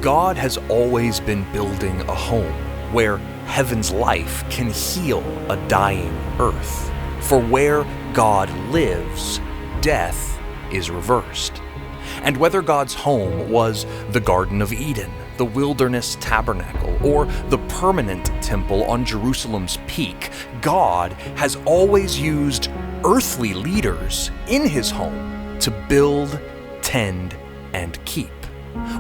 God has always been building a home where heaven's life can heal a dying earth. For where God lives, death is reversed. And whether God's home was the Garden of Eden, the wilderness tabernacle, or the permanent temple on Jerusalem's peak, God has always used earthly leaders in his home to build, tend, and keep.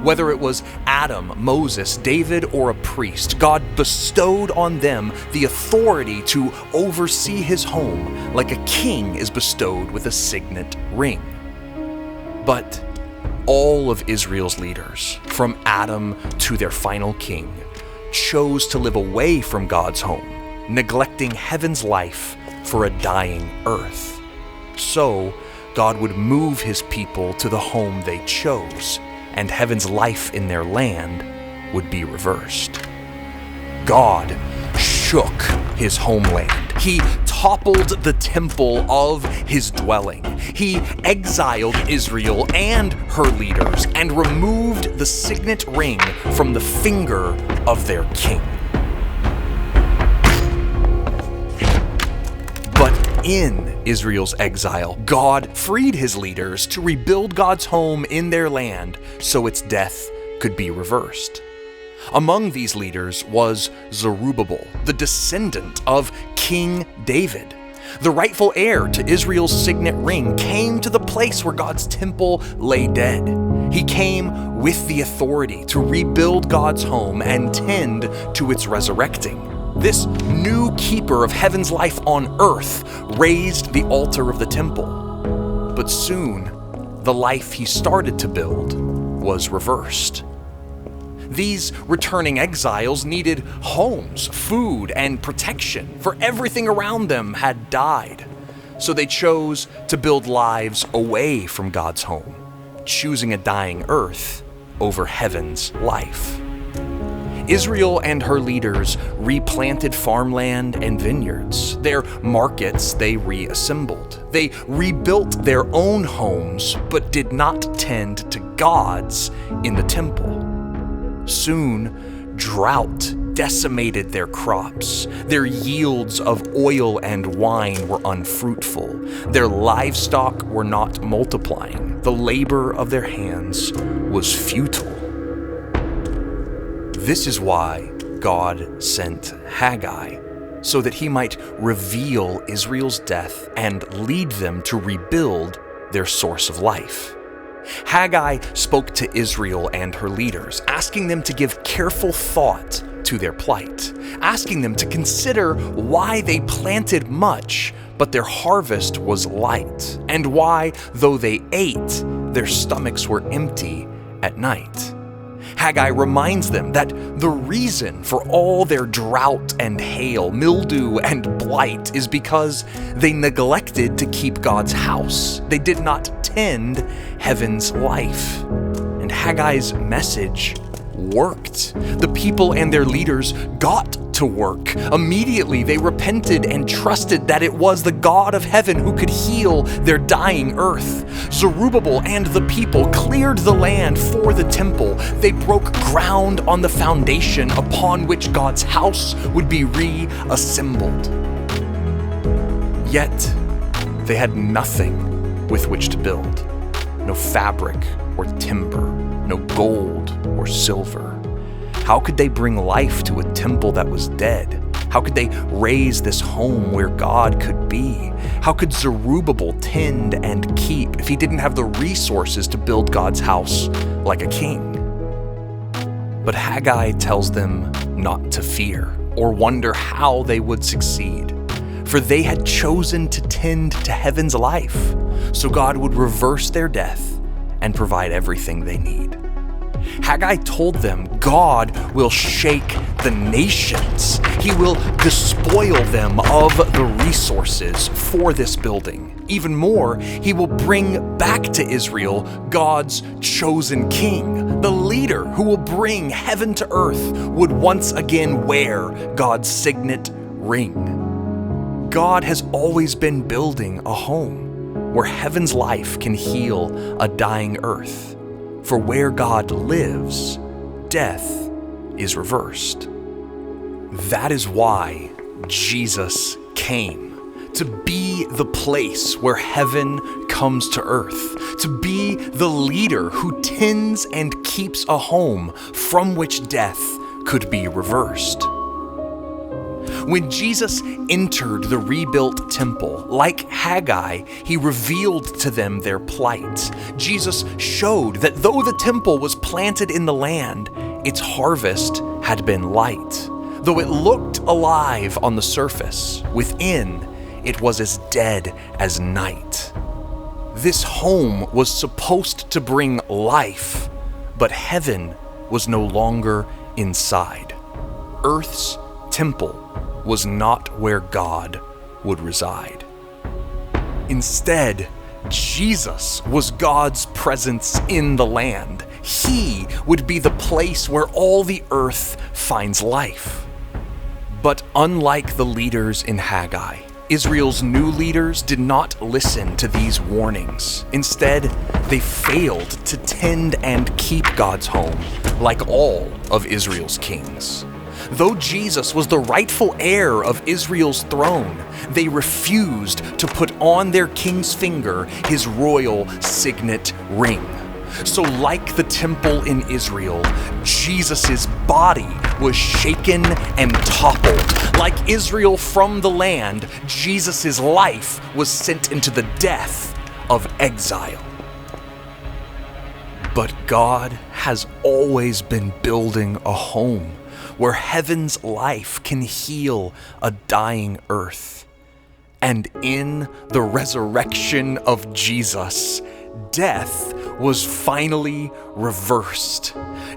Whether it was Adam, Moses, David, or a priest, God bestowed on them the authority to oversee his home like a king is bestowed with a signet ring. But all of Israel's leaders, from Adam to their final king, chose to live away from God's home, neglecting heaven's life for a dying earth. So, God would move his people to the home they chose, and heaven's life in their land would be reversed. God shook his homeland. He toppled the temple of his dwelling. He exiled Israel and her leaders and removed the signet ring from the finger of their king. But in Israel's exile, God freed his leaders to rebuild God's home in their land so its death could be reversed. Among these leaders was Zerubbabel, the descendant of King David. The rightful heir to Israel's signet ring came to the place where God's temple lay dead. He came with the authority to rebuild God's home and tend to its resurrecting. This new keeper of heaven's life on earth raised the altar of the temple. But soon, the life he started to build was reversed. These returning exiles needed homes, food, and protection, for everything around them had died. So they chose to build lives away from God's home, choosing a dying earth over heaven's life. Israel and her leaders replanted farmland and vineyards. Their markets they reassembled. They rebuilt their own homes, but did not tend to God's in the temple. Soon, drought decimated their crops. Their yields of oil and wine were unfruitful. Their livestock were not multiplying. The labor of their hands was futile. This is why God sent Haggai, so that he might reveal Israel's death and lead them to rebuild their source of life. Haggai spoke to Israel and her leaders, asking them to give careful thought to their plight, asking them to consider why they planted much, but their harvest was light, and why, though they ate, their stomachs were empty at night. Haggai reminds them that the reason for all their drought and hail, mildew and blight is because they neglected to keep God's house. They did not tend heaven's life. And Haggai's message worked. The people and their leaders got to work. Immediately they repented and trusted that it was the God of heaven who could heal their dying earth. Zerubbabel and the people cleared the land for the temple. They broke ground on the foundation upon which God's house would be reassembled. Yet, they had nothing with which to build. No fabric or timber, no gold or silver. How could they bring life to a temple that was dead? How could they raise this home where God could be? How could Zerubbabel tend and keep if he didn't have the resources to build God's house like a king? But Haggai tells them not to fear or wonder how they would succeed, for they had chosen to tend to heaven's life, so God would reverse their death and provide everything they need. Haggai told them God will shake the nations. He will despoil them of the resources for this building. Even more, he will bring back to Israel God's chosen king. The leader who will bring heaven to earth would once again wear God's signet ring. God has always been building a home where heaven's life can heal a dying earth. For where God lives, death is reversed. That is why Jesus came, to be the place where heaven comes to earth, to be the leader who tends and keeps a home from which death could be reversed. When Jesus entered the rebuilt temple, like Haggai, he revealed to them their plight. Jesus showed that though the temple was planted in the land, its harvest had been light. Though it looked alive on the surface, within it was as dead as night. This home was supposed to bring life, but heaven was no longer inside. Earth's temple was not where God would reside. Instead, Jesus was God's presence in the land. He would be the place where all the earth finds life. But unlike the leaders in Haggai, Israel's new leaders did not listen to these warnings. Instead, they failed to tend and keep God's home, like all of Israel's kings. Though Jesus was the rightful heir of Israel's throne, they refused to put on their king's finger his royal signet ring. So like the temple in Israel, Jesus' body was shaken and toppled. Like Israel from the land, Jesus' life was sent into the death of exile. But God has always been building a home where heaven's life can heal a dying earth. And in the resurrection of Jesus, death was finally reversed.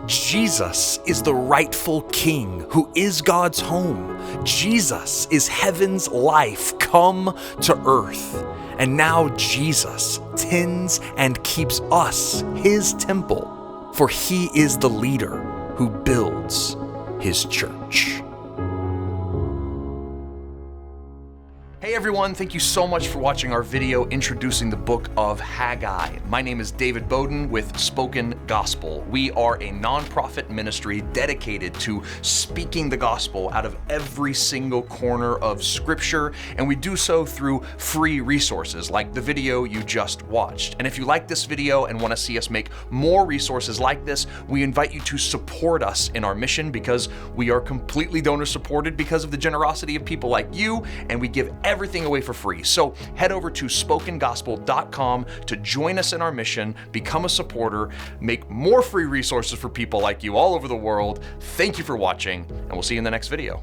Jesus is the rightful king who is God's home. Jesus is heaven's life come to earth. And now Jesus tends and keeps us his temple, for he is the leader who builds his church. Hey everyone, thank you so much for watching our video introducing the book of Haggai. My name is David Bowden with Spoken Gospel. We are a nonprofit ministry dedicated to speaking the gospel out of every single corner of scripture, and we do so through free resources like the video you just watched. And if you like this video and want to see us make more resources like this, we invite you to support us in our mission, because we are completely donor supported because of the generosity of people like you, and we give everything away for free. So head over to spokengospel.com to join us in our mission, become a supporter, make more free resources for people like you all over the world. Thank you for watching, and we'll see you in the next video.